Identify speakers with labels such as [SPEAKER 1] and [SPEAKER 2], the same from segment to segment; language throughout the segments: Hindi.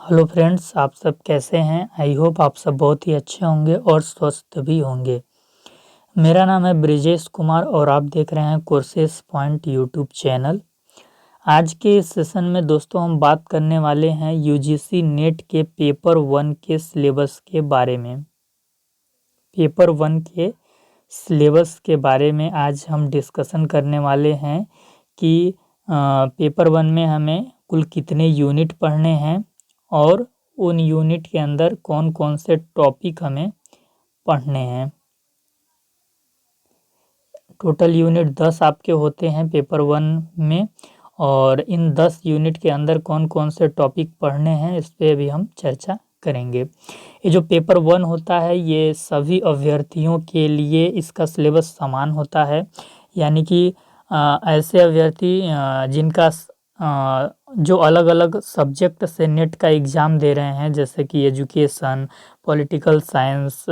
[SPEAKER 1] हेलो फ्रेंड्स, आप सब कैसे हैं। आई होप आप सब बहुत ही अच्छे होंगे और स्वस्थ भी होंगे। मेरा नाम है ब्रिजेश कुमार और आप देख रहे हैं कोर्सेस पॉइंट यूट्यूब चैनल। आज के इस सेशन में दोस्तों हम बात करने वाले हैं यूजीसी नेट के पेपर 1 के सिलेबस के बारे में। पेपर 1 के सिलेबस के बारे में आज हम डिस्कशन करने वाले हैं कि पेपर 1 में हमें कुल कितने यूनिट पढ़ने हैं और उन यूनिट के अंदर कौन कौन से टॉपिक हमें पढ़ने हैं। टोटल यूनिट 10 आपके होते हैं पेपर 1 में और इन 10 यूनिट के अंदर कौन कौन से टॉपिक पढ़ने हैं इस पे भी हम चर्चा करेंगे। ये जो पेपर 1 होता है ये सभी अभ्यर्थियों के लिए इसका सिलेबस समान होता है, यानी कि ऐसे अभ्यर्थी जिनका जो अलग अलग सब्जेक्ट से नेट का एग्ज़ाम दे रहे हैं, जैसे कि एजुकेशन, पॉलिटिकल साइंस,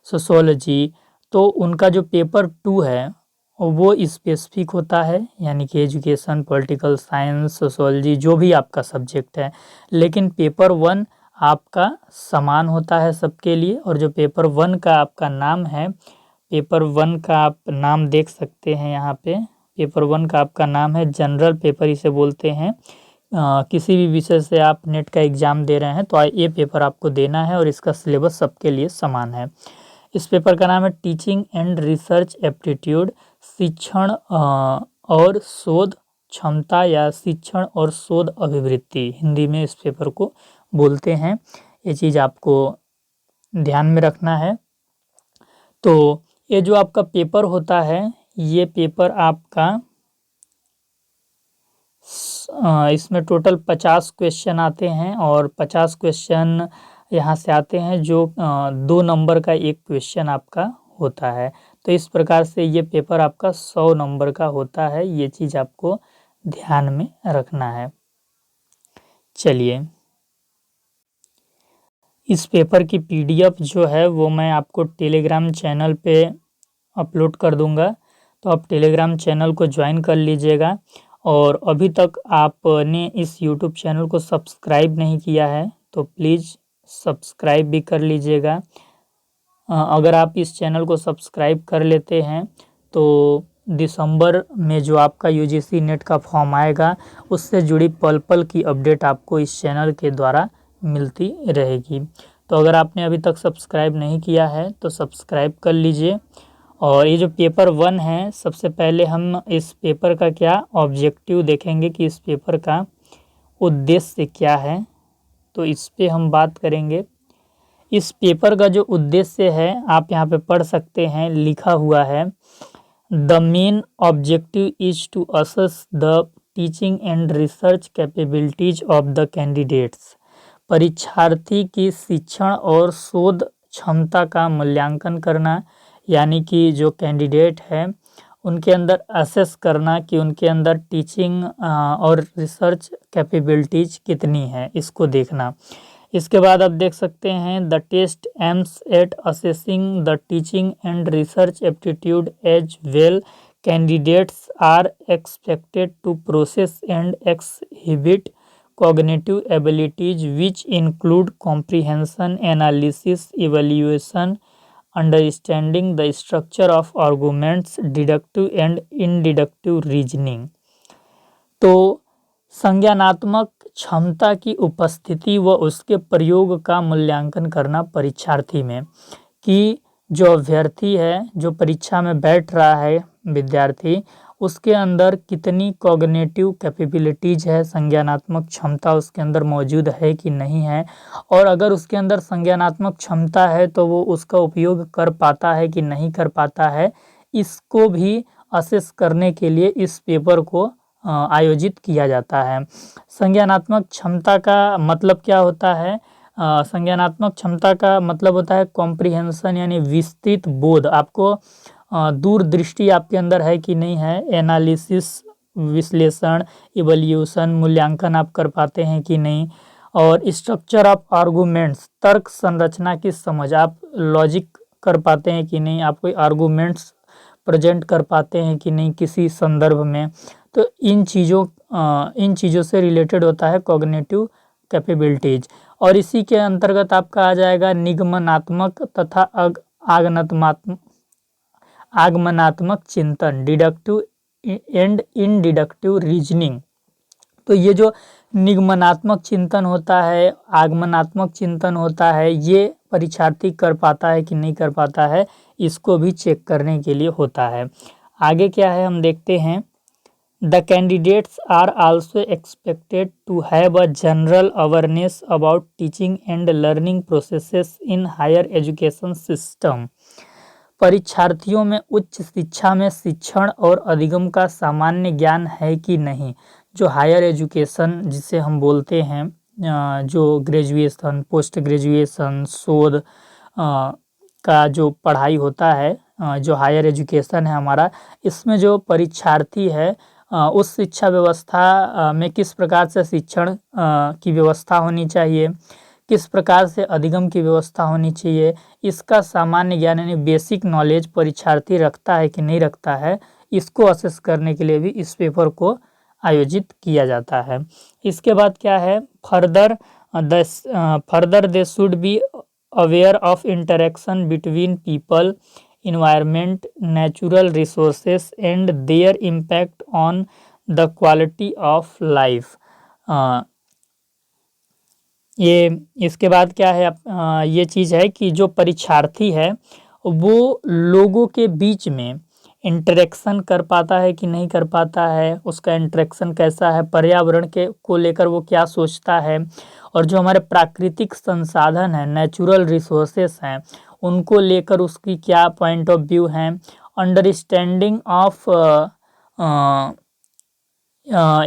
[SPEAKER 1] सोशोलॉजी, तो उनका जो पेपर 2 है वो स्पेसिफिक होता है, यानी कि एजुकेशन, पॉलिटिकल साइंस, सोशोलॉजी जो भी आपका सब्जेक्ट है। लेकिन पेपर 1 आपका समान होता है सबके लिए। और जो पेपर 1 का आपका नाम है, पेपर 1 का आप नाम देख सकते हैं यहाँ पे। पेपर 1 का आपका नाम है जनरल पेपर, इसे बोलते हैं। किसी भी विषय से आप नेट का एग्ज़ाम दे रहे हैं तो ये पेपर आपको देना है और इसका सिलेबस सबके लिए समान है। इस पेपर का नाम है टीचिंग एंड रिसर्च एप्टीट्यूड, शिक्षण और शोध क्षमता या शिक्षण और शोध अभिवृत्ति, हिंदी में इस पेपर को बोलते हैं। ये चीज़ आपको ध्यान में रखना है। तो ये जो आपका पेपर होता है, ये पेपर आपका इसमें टोटल 50 क्वेश्चन आते हैं और 50 क्वेश्चन यहाँ से आते हैं जो 2 नंबर का एक क्वेश्चन आपका होता है। तो इस प्रकार से ये पेपर आपका 100 नंबर का होता है। ये चीज़ आपको ध्यान में रखना है। चलिए, इस पेपर की पीडीएफ जो है वो मैं आपको टेलीग्राम चैनल पे अपलोड कर दूंगा, तो आप टेलीग्राम चैनल को ज्वाइन कर लीजिएगा। और अभी तक आपने इस यूट्यूब चैनल को सब्सक्राइब नहीं किया है तो प्लीज़ सब्सक्राइब भी कर लीजिएगा। अगर आप इस चैनल को सब्सक्राइब कर लेते हैं तो दिसंबर में जो आपका यूजीसी नेट का फॉर्म आएगा उससे जुड़ी पल पल की अपडेट आपको इस चैनल के द्वारा मिलती रहेगी। तो अगर आपने अभी तक सब्सक्राइब नहीं किया है तो सब्सक्राइब कर लीजिए। और ये जो पेपर 1 है, सबसे पहले हम इस पेपर का क्या ऑब्जेक्टिव देखेंगे कि इस पेपर का उद्देश्य क्या है, तो इस पे हम बात करेंगे। इस पेपर का जो उद्देश्य है आप यहाँ पे पढ़ सकते हैं, लिखा हुआ है the main objective is to assess the teaching and research capabilities of the candidates. परीक्षार्थी की शिक्षण और शोध क्षमता का मूल्यांकन करना, यानी कि जो कैंडिडेट है उनके अंदर असेस करना कि उनके अंदर टीचिंग और रिसर्च कैपेबिलिटीज कितनी है, इसको देखना। इसके बाद आप देख सकते हैं the test aims at assessing the teaching and research aptitude as well. Candidates are expected to process and exhibit cognitive abilities which include comprehension, analysis, evaluation, understanding the structure of arguments, deductive and inductive reasoning। तो संज्ञानात्मक क्षमता की उपस्थिति व उसके प्रयोग का मूल्यांकन करना परीक्षार्थी में, कि जो अभ्यर्थी है, जो परीक्षा में बैठ रहा है विद्यार्थी, उसके अंदर कितनी कॉग्निटिव कैपेबिलिटीज है, संज्ञानात्मक क्षमता उसके अंदर मौजूद है कि नहीं है। और अगर उसके अंदर संज्ञानात्मक क्षमता है तो वो उसका उपयोग कर पाता है कि नहीं कर पाता है, इसको भी असेस करने के लिए इस पेपर को आयोजित किया जाता है। संज्ञानात्मक क्षमता का मतलब क्या होता है? संज्ञानात्मक क्षमता का मतलब होता है कॉम्प्रिहेंशन, यानी विस्तृत बोध। आपको दूरदृष्टि आपके अंदर है कि नहीं है, एनालिसिस विश्लेषण, इवैल्यूएशन मूल्यांकन आप कर पाते हैं कि नहीं, और स्ट्रक्चर ऑफ आर्गूमेंट्स तर्क संरचना की समझ, आप लॉजिक कर पाते हैं कि नहीं, आप कोई आर्गूमेंट्स प्रेजेंट कर पाते हैं कि नहीं किसी संदर्भ में। तो इन चीज़ों से रिलेटेड होता है कॉग्निटिव कैपेबिलिटीज। और इसी के अंतर्गत आपका आ जाएगा निगमनात्मक तथा आगमनात्मक चिंतन, डिडक्टिव एंड इनडिडक्टिव रीजनिंग। तो ये जो निगमनात्मक चिंतन होता है, आगमनात्मक चिंतन होता है, ये परीक्षार्थी कर पाता है कि नहीं कर पाता है, इसको भी चेक करने के लिए होता है। आगे क्या है हम देखते हैं। The candidates are also expected to have a general awareness about teaching and learning processes in higher education system. परीक्षार्थियों में उच्च शिक्षा में शिक्षण और अधिगम का सामान्य ज्ञान है कि नहीं। जो हायर एजुकेशन जिसे हम बोलते हैं, जो ग्रेजुएशन, पोस्ट ग्रेजुएशन, शोध का जो पढ़ाई होता है, जो हायर एजुकेशन है हमारा, इसमें जो परीक्षार्थी है उस शिक्षा व्यवस्था में किस प्रकार से शिक्षण की व्यवस्था होनी चाहिए, किस प्रकार से अधिगम की व्यवस्था होनी चाहिए, इसका सामान्य ज्ञान यानी बेसिक नॉलेज परीक्षार्थी रखता है कि नहीं रखता है, इसको असेस करने के लिए भी इस पेपर को आयोजित किया जाता है। इसके बाद क्या है, further they should be aware of interaction between people, environment, natural resources and their impact on the quality of life। ये इसके बाद क्या है, ये चीज़ है कि जो परीक्षार्थी है वो लोगों के बीच में इंटरेक्शन कर पाता है कि नहीं कर पाता है, उसका इंटरेक्शन कैसा है, पर्यावरण के को लेकर वो क्या सोचता है, और जो हमारे प्राकृतिक संसाधन हैं, नेचुरल रिसोर्सेस हैं, उनको लेकर उसकी क्या पॉइंट ऑफ व्यू है, understanding of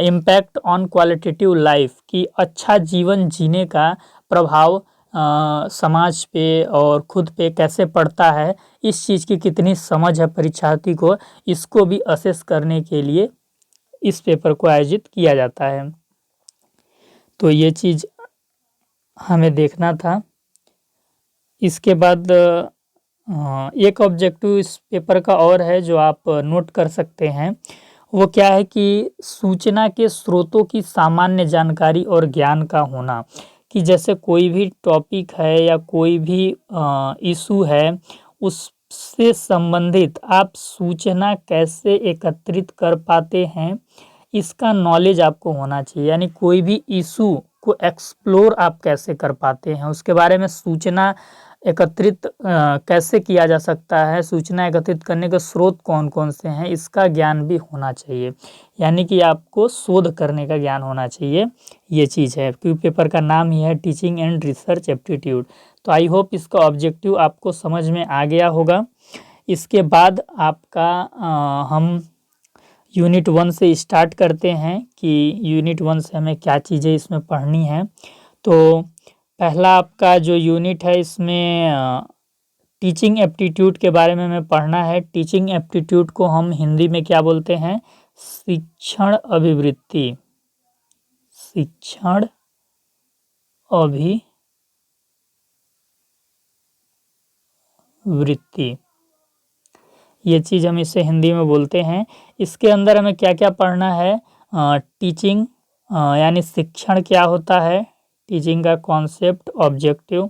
[SPEAKER 1] impact on qualitative life, कि अच्छा जीवन जीने का प्रभाव समाज पे और खुद पे कैसे पड़ता है, इस चीज़ की कितनी समझ है परीक्षार्थी को, इसको भी असेस करने के लिए इस पेपर को आयोजित किया जाता है। तो ये चीज़ हमें देखना था। इसके बाद एक ऑब्जेक्टिव इस पेपर का और है जो आप नोट कर सकते हैं। वो क्या है कि सूचना के स्रोतों की सामान्य जानकारी और ज्ञान का होना, कि जैसे कोई भी टॉपिक है या कोई भी इशू है, उससे संबंधित आप सूचना कैसे एकत्रित कर पाते हैं, इसका नॉलेज आपको होना चाहिए। यानी कोई भी इशू को एक्सप्लोर आप कैसे कर पाते हैं, उसके बारे में सूचना एकत्रित कैसे किया जा सकता है, सूचना एकत्रित करने के स्रोत कौन कौन से हैं, इसका ज्ञान भी होना चाहिए। यानी कि आपको शोध करने का ज्ञान होना चाहिए, ये चीज़ है, क्योंकि पेपर का नाम ही है टीचिंग एंड रिसर्च एप्टीट्यूड। तो आई होप इसका ऑब्जेक्टिव आपको समझ में आ गया होगा। इसके बाद आपका हम यूनिट 1 से स्टार्ट करते हैं कि यूनिट 1 से हमें क्या चीज़ें इसमें पढ़नी है। तो पहला आपका जो यूनिट है, इसमें टीचिंग एप्टीट्यूड के बारे में हमें पढ़ना है। टीचिंग एप्टीट्यूड को हम हिंदी में क्या बोलते हैं, शिक्षण अभिवृत्ति, शिक्षण अभिवृत्ति, ये चीज़ हम इसे हिंदी में बोलते हैं। इसके अंदर हमें क्या क्या पढ़ना है, टीचिंग यानी शिक्षण क्या होता है, टीचिंग का concept, objective,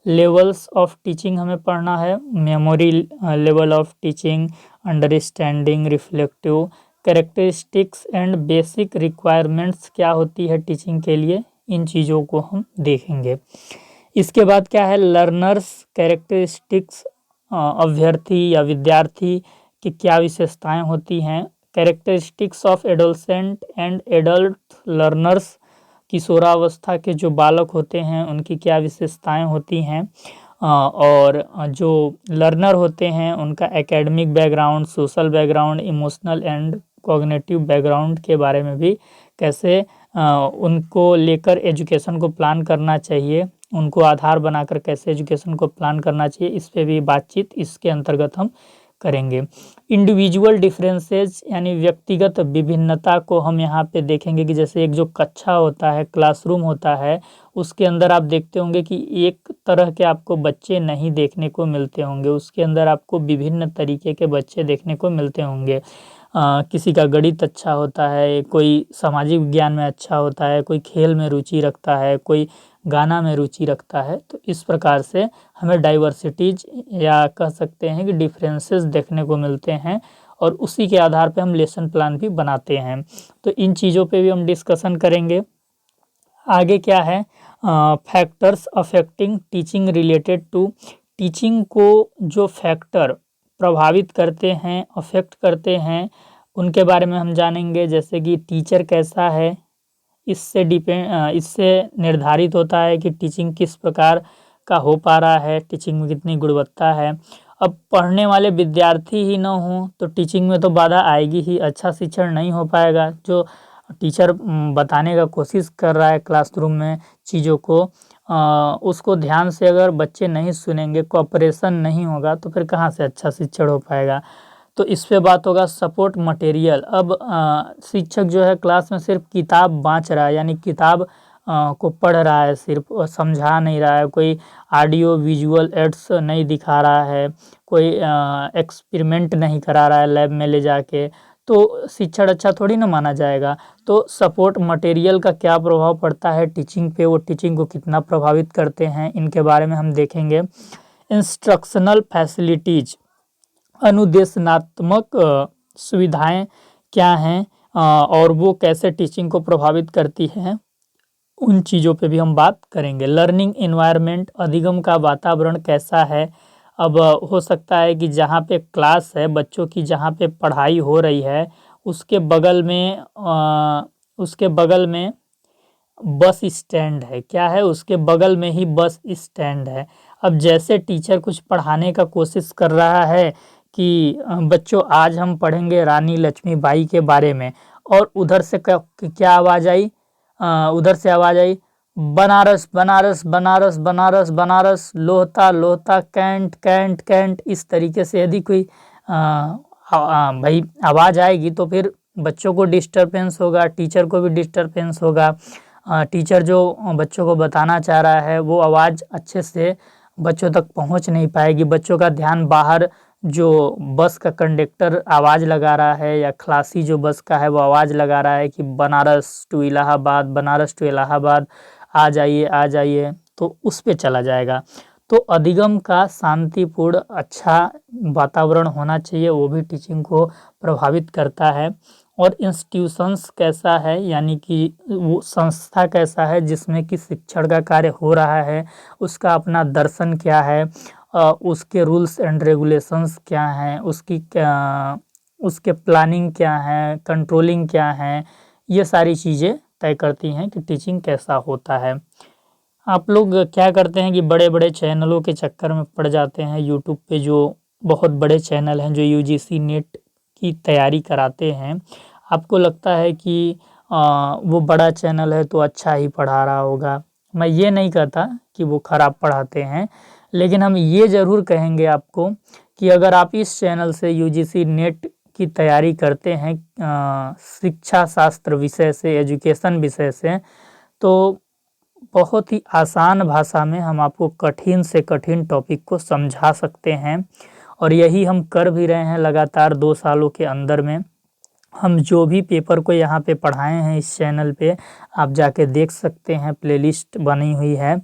[SPEAKER 1] levels of teaching हमें पढ़ना है, memory level of teaching, understanding, reflective, characteristics and basic requirements क्या होती है टीचिंग के लिए, इन चीज़ों को हम देखेंगे। इसके बाद क्या है, लर्नर्स कैरेक्टरिस्टिक्स, अभ्यर्थी या विद्यार्थी की क्या विशेषताएं होती हैं, characteristics of adolescent and adult learners, किशोरावस्था के जो बालक होते हैं उनकी क्या विशेषताएं होती हैं, और जो लर्नर होते हैं उनका academic background, social background, emotional and cognitive background के बारे में भी कैसे उनको लेकर एजुकेशन को प्लान करना चाहिए, उनको आधार बनाकर कैसे एजुकेशन को प्लान करना चाहिए, इस पे भी बातचीत इसके अंतर्गत हम करेंगे। इंडिविजुअल डिफरेंसेस यानी व्यक्तिगत विभिन्नता को हम यहाँ पे देखेंगे कि जैसे एक जो कक्षा होता है, क्लासरूम होता है, उसके अंदर आप देखते होंगे कि एक तरह के आपको बच्चे नहीं देखने को मिलते होंगे, उसके अंदर आपको विभिन्न तरीके के बच्चे देखने को मिलते होंगे। किसी का गणित अच्छा होता है, कोई सामाजिक विज्ञान में अच्छा होता है, कोई खेल में रुचि रखता है, कोई गाना में रुचि रखता है। तो इस प्रकार से हमें डाइवर्सिटीज या कह सकते हैं कि डिफरेंसेस देखने को मिलते हैं और उसी के आधार पे हम लेसन प्लान भी बनाते हैं। तो इन चीज़ों पे भी हम डिस्कशन करेंगे। आगे क्या है, factors affecting teaching related to teaching को जो फैक्टर प्रभावित करते हैं, अफेक्ट करते हैं, उनके बारे में हम जानेंगे। जैसे कि टीचर कैसा है, इससे निर्धारित होता है कि टीचिंग किस प्रकार का हो पा रहा है, टीचिंग में कितनी गुणवत्ता है। अब पढ़ने वाले विद्यार्थी ही न हों तो टीचिंग में तो बाधा आएगी ही, अच्छा शिक्षण नहीं हो पाएगा। जो टीचर बताने का कोशिश कर रहा है क्लासरूम में चीज़ों को, उसको ध्यान से अगर बच्चे नहीं सुनेंगे, कोऑपरेशन नहीं होगा, तो फिर कहाँ से अच्छा शिक्षण हो पाएगा। तो इस पे बात होगा सपोर्ट मटेरियल। अब शिक्षक जो है क्लास में सिर्फ किताब बाँच रहा है, यानी किताब को पढ़ रहा है सिर्फ, और समझा नहीं रहा है, कोई ऑडियो विजुअल एड्स नहीं दिखा रहा है, कोई एक्सपेरिमेंट नहीं करा रहा है लैब में ले जाके, तो शिक्षण अच्छा थोड़ी ना माना जाएगा। तो सपोर्ट मटेरियल का क्या प्रभाव पड़ता है टीचिंग पे, वो टीचिंग को कितना प्रभावित करते हैं, इनके बारे में हम देखेंगे। इंस्ट्रक्शनल फैसिलिटीज, अनुदेशनात्मक सुविधाएं क्या हैं और वो कैसे टीचिंग को प्रभावित करती हैं, उन चीज़ों पे भी हम बात करेंगे। लर्निंग एनवायरनमेंट, अधिगम का वातावरण कैसा है। अब हो सकता है कि जहाँ पे क्लास है बच्चों की, जहाँ पे पढ़ाई हो रही है, उसके बगल में बस स्टैंड है। क्या है, उसके बगल में ही बस स्टैंड है। अब जैसे टीचर कुछ पढ़ाने का कोशिश कर रहा है कि बच्चों आज हम पढ़ेंगे रानी लक्ष्मीबाई के बारे में, और उधर से क्या आवाज़ आई, उधर से आवाज़ आई, Banaras Banaras Banaras Banaras Banaras, Lohta Lohta, Cantt Cantt Cantt. इस तरीके से यदि कोई भाई आवाज़ आएगी तो फिर बच्चों को डिस्टरबेंस होगा, टीचर को भी डिस्टरबेंस होगा। टीचर जो बच्चों को बताना चाह रहा है वो आवाज़ अच्छे से बच्चों तक पहुंच नहीं पाएगी। बच्चों का ध्यान बाहर, जो बस का कंडक्टर आवाज़ लगा रहा है या खलासी जो बस का है वो आवाज़ लगा रहा है कि बनारस टू इलाहाबाद, बनारस टू इलाहाबाद, आ जाइए आ जाइए, तो उस पे चला जाएगा। तो अधिगम का शांतिपूर्ण अच्छा वातावरण होना चाहिए, वो भी टीचिंग को प्रभावित करता है। और इंस्टीट्यूशंस कैसा है, यानी कि वो संस्था कैसा है जिसमें कि शिक्षण का कार्य हो रहा है, उसका अपना दर्शन क्या है, उसके रूल्स एंड रेगुलेशंस क्या हैं, उसके प्लानिंग क्या है, कंट्रोलिंग क्या है, ये सारी चीज़ें तय करती हैं कि टीचिंग कैसा होता है। आप लोग क्या करते हैं कि बड़े बड़े चैनलों के चक्कर में पड़ जाते हैं। यूट्यूब पे जो बहुत बड़े चैनल हैं जो यूजीसी नेट की तैयारी कराते हैं, आपको लगता है कि वो बड़ा चैनल है तो अच्छा ही पढ़ा रहा होगा। मैं ये नहीं कहता कि वो ख़राब पढ़ाते हैं, लेकिन हम ये ज़रूर कहेंगे आपको कि अगर आप इस चैनल से यूजीसी नेट की तैयारी करते हैं शिक्षा शास्त्र विषय से, एजुकेशन विषय से, तो बहुत ही आसान भाषा में हम आपको कठिन से कठिन टॉपिक को समझा सकते हैं। और यही हम कर भी रहे हैं लगातार 2 सालों के अंदर में। हम जो भी पेपर को यहाँ पे पढ़ाए हैं इस चैनल पे, आप जाके देख सकते हैं, प्लेलिस्ट बनी हुई है।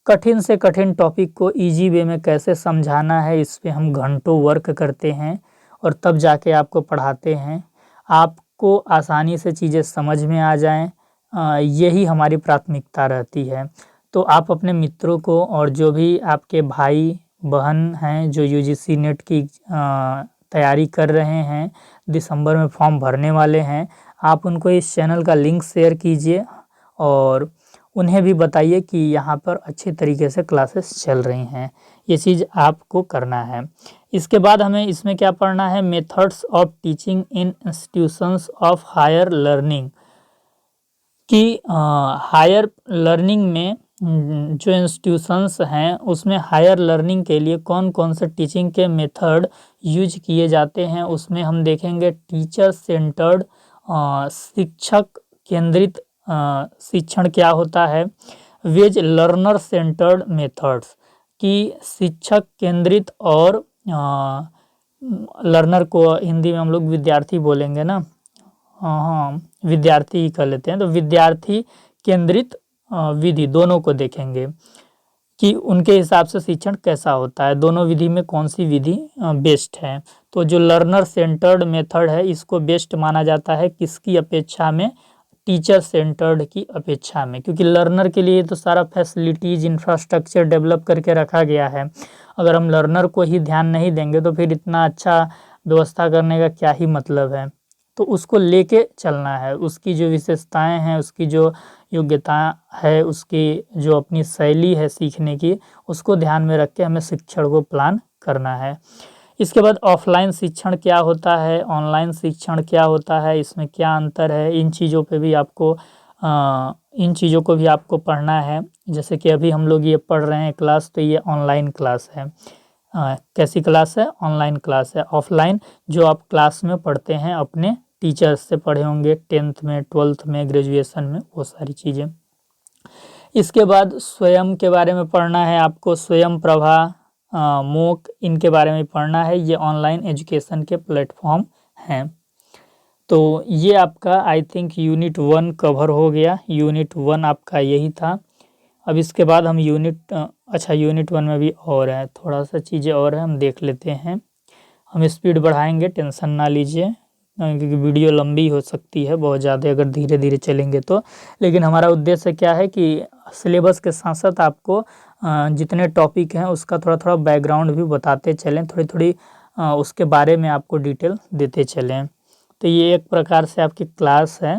[SPEAKER 1] कठिन से कठिन टॉपिक को इजी वे में कैसे समझाना है, इस पे हम घंटों वर्क करते हैं और तब जाके आपको पढ़ाते हैं। आपको आसानी से चीज़ें समझ में आ जाएं, यही हमारी प्राथमिकता रहती है। तो आप अपने मित्रों को और जो भी आपके भाई बहन हैं जो यूजीसी नेट की तैयारी कर रहे हैं, दिसंबर में फॉर्म भरने वाले हैं, आप उनको इस चैनल का लिंक शेयर कीजिए और उन्हें भी बताइए कि यहाँ पर अच्छे तरीके से क्लासेस चल रही हैं। ये चीज़ आपको करना है। इसके बाद हमें इसमें क्या पढ़ना है, methods of teaching in institutions of higher learning, कि हायर लर्निंग में जो इंस्टीट्यूशंस हैं उसमें हायर लर्निंग के लिए कौन कौन से टीचिंग के मेथड यूज किए जाते हैं। उसमें हम देखेंगे टीचर सेंटर्ड, शिक्षक केंद्रित शिक्षण क्या होता है, वेज लर्नर सेंटर्ड मेथड्स, कि शिक्षक केंद्रित और लर्नर को हिंदी में हम लोग विद्यार्थी बोलेंगे ना, हाँ विद्यार्थी ही कर लेते हैं। तो विद्यार्थी केंद्रित विधि दोनों को देखेंगे कि उनके हिसाब से शिक्षण कैसा होता है, दोनों विधि में कौन सी विधि बेस्ट है। तो जो लर्नर सेंटर्ड मेथड है इसको बेस्ट माना जाता है किसकी अपेक्षा में, टीचर सेंटर्ड की अपेक्षा में, क्योंकि लर्नर के लिए तो सारा फैसिलिटीज इंफ्रास्ट्रक्चर डेवलप करके रखा गया है। अगर हम लर्नर को ही ध्यान नहीं देंगे तो फिर इतना अच्छा व्यवस्था करने का क्या ही मतलब है। तो उसको लेके चलना है, उसकी जो विशेषताएं हैं, उसकी जो योग्यता है, उसकी जो अपनी शैली है सीखने की, उसको ध्यान में रख के हमें शिक्षण को प्लान करना है। इसके बाद ऑफलाइन शिक्षण क्या होता है, ऑनलाइन शिक्षण क्या होता है, इसमें क्या अंतर है, इन चीज़ों पे भी आपको इन चीज़ों को भी आपको पढ़ना है। जैसे कि अभी हम लोग ये पढ़ रहे हैं क्लास, तो ये ऑनलाइन क्लास है। कैसी क्लास है, ऑनलाइन क्लास है। ऑफलाइन जो आप क्लास में पढ़ते हैं अपने टीचर्स से पढ़े होंगे 10th में, 12th में, ग्रेजुएशन में, वो सारी चीज़ें। इसके बाद स्वयं के बारे में पढ़ना है आपको, स्वयं प्रभा, मूक, इनके बारे में पढ़ना है। ये ऑनलाइन एजुकेशन के प्लेटफॉर्म हैं। तो ये आपका आई थिंक यूनिट 1 कवर हो गया। यूनिट 1 आपका यही था। अब इसके बाद हम यूनिट यूनिट 1 में भी और है, थोड़ा सा चीज़ें और है, हम देख लेते हैं। हम स्पीड बढ़ाएंगे, टेंशन ना लीजिए, क्योंकि वीडियो लंबी हो सकती है बहुत ज़्यादा अगर धीरे धीरे चलेंगे तो। लेकिन हमारा उद्देश्य क्या है कि सिलेबस के साथ साथ आपको जितने टॉपिक हैं उसका थोड़ा थोड़ा बैकग्राउंड भी बताते चलें, थोड़ी थोड़ी उसके बारे में आपको डिटेल देते चलें। तो ये एक प्रकार से आपकी क्लास है।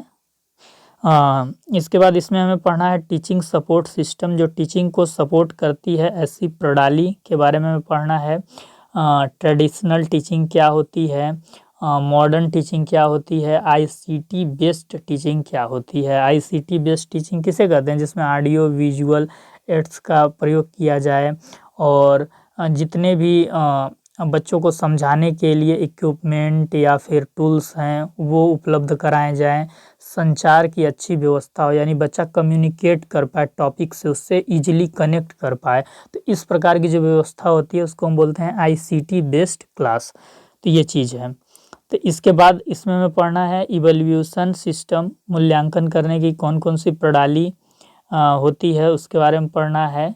[SPEAKER 1] इसके बाद इसमें हमें पढ़ना है टीचिंग सपोर्ट सिस्टम, जो टीचिंग को सपोर्ट करती है ऐसी प्रणाली के बारे में हमें पढ़ना है। ट्रेडिशनल टीचिंग क्या होती है, मॉडर्न टीचिंग क्या होती है, आईसीटी बेस्ड टीचिंग क्या होती है। आईसीटी बेस्ड टीचिंग किसे कहते हैं, जिसमें ऑडियो विजुअल एड्स का प्रयोग किया जाए और जितने भी बच्चों को समझाने के लिए इक्विपमेंट या फिर टूल्स हैं वो उपलब्ध कराए जाएं। संचार की अच्छी व्यवस्था हो, यानी बच्चा कम्युनिकेट कर पाए टॉपिक से, उससे इजीली कनेक्ट कर पाए। तो इस प्रकार की जो व्यवस्था होती है उसको हम बोलते हैं आईसीटी बेस्ड क्लास। तो ये चीज़ है। तो इसके बाद इसमें हमें पढ़ना है इवैल्यूएशन सिस्टम, मूल्यांकन करने की कौन कौन सी प्रणाली होती है उसके बारे में पढ़ना है।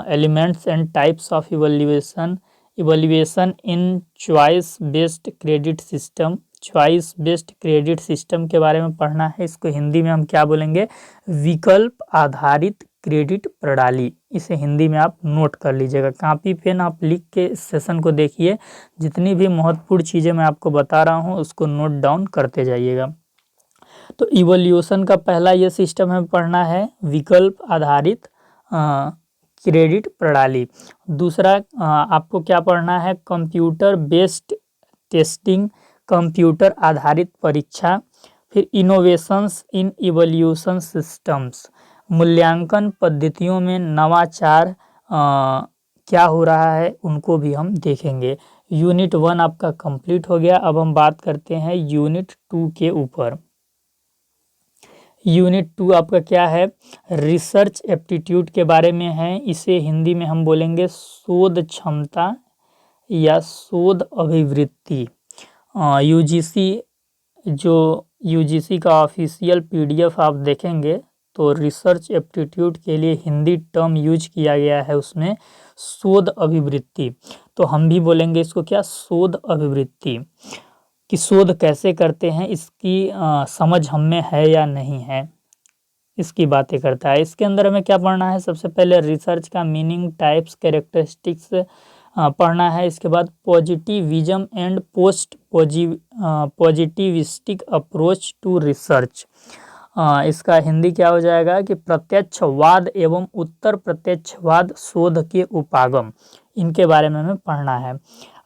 [SPEAKER 1] Elements and types of evaluation, evaluation in choice based credit system, choice based credit system के बारे में पढ़ना है। इसको हिंदी में हम क्या बोलेंगे, विकल्प आधारित क्रेडिट प्रणाली। इसे हिंदी में आप नोट कर लीजिएगा, कॉपी पेन आप लिख के इस सेशन को देखिए। जितनी भी महत्वपूर्ण चीज़ें मैं आपको बता रहा हूँ उसको नोट डाउन करते जाइएगा। तो इवोल्यूशन का पहला ये सिस्टम हमें पढ़ना है, विकल्प आधारित क्रेडिट प्रणाली। दूसरा आपको क्या पढ़ना है, कंप्यूटर बेस्ड टेस्टिंग, कंप्यूटर आधारित परीक्षा। फिर इनोवेशंस इन इवोल्यूशन सिस्टम्स, मूल्यांकन पद्धतियों में नवाचार क्या हो रहा है उनको भी हम देखेंगे। यूनिट 1 आपका कंप्लीट हो गया। अब हम बात करते हैं यूनिट 2 के ऊपर। यूनिट 2 आपका क्या है, रिसर्च एप्टीट्यूड के बारे में है। इसे हिंदी में हम बोलेंगे शोध क्षमता या शोध अभिवृत्ति। यूजीसी, जो यूजीसी का ऑफिशियल पीडीएफ आप देखेंगे तो रिसर्च एप्टीट्यूड के लिए हिंदी टर्म यूज किया गया है उसमें शोध अभिवृत्ति। तो हम भी बोलेंगे इसको क्या, शोध अभिवृत्ति। कि शोध कैसे करते हैं, इसकी समझ हम में है या नहीं है, इसकी बातें करता है। इसके अंदर हमें क्या पढ़ना है, सबसे पहले रिसर्च का मीनिंग, टाइप्स, कैरेक्टरिस्टिक्स पढ़ना है। इसके बाद positivism and post positivistic approach to research, इसका हिंदी क्या हो जाएगा कि प्रत्यक्षवाद एवं उत्तर प्रत्यक्षवाद शोध के उपागम, इनके बारे में हमें पढ़ना है।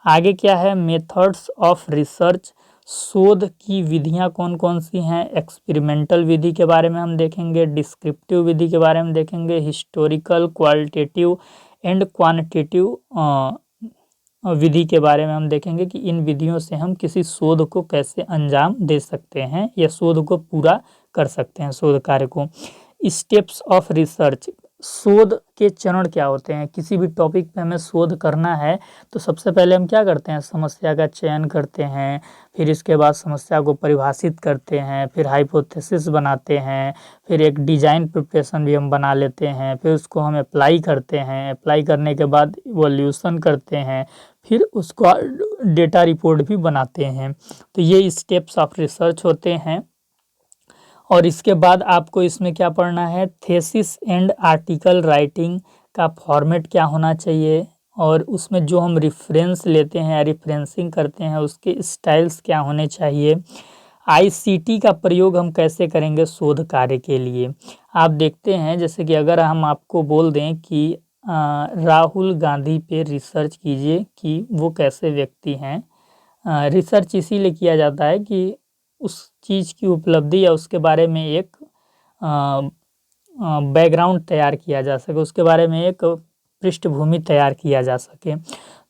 [SPEAKER 1] आगे क्या है, मेथड्स ऑफ रिसर्च, शोध की विधियां कौन कौन सी हैं। एक्सपेरिमेंटल विधि के बारे में हम देखेंगे, डिस्क्रिप्टिव विधि के बारे में देखेंगे, हिस्टोरिकल, क्वालिटेटिव एंड क्वांटिटेटिव विधि के बारे में हम देखेंगे कि इन विधियों से हम किसी शोध को कैसे अंजाम दे सकते हैं या शोध को पूरा कर सकते हैं, शोध कार्य को। स्टेप्स ऑफ रिसर्च, शोध के चरण क्या होते हैं। किसी भी टॉपिक पे हमें शोध करना है तो सबसे पहले हम क्या करते हैं, समस्या का चयन करते हैं, फिर इसके बाद समस्या को परिभाषित करते हैं, फिर हाइपोथेसिस बनाते हैं, फिर एक डिजाइन प्रिपरेशन भी हम बना लेते हैं, फिर उसको हम अप्लाई करते हैं, अप्लाई करने के बाद इवोल्यूशन करते हैं, फिर उसको डेटा रिपोर्ट भी बनाते हैं। तो ये स्टेप्स ऑफ रिसर्च होते हैं। और इसके बाद आपको इसमें क्या पढ़ना है, थेसिस एंड आर्टिकल राइटिंग का फॉर्मेट क्या होना चाहिए, और उसमें जो हम रेफरेंस लेते हैं या रेफरेंसिंग करते हैं उसके स्टाइल्स क्या होने चाहिए। आईसीटी का प्रयोग हम कैसे करेंगे शोध कार्य के लिए। आप देखते हैं जैसे कि अगर हम आपको बोल दें कि राहुल गांधी पे रिसर्च कीजिए कि वो कैसे व्यक्ति हैं। रिसर्च इसीलिए किया जाता है कि उस चीज़ की उपलब्धि या उसके बारे में एक बैकग्राउंड तैयार किया जा सके, उसके बारे में एक पृष्ठभूमि तैयार किया जा सके।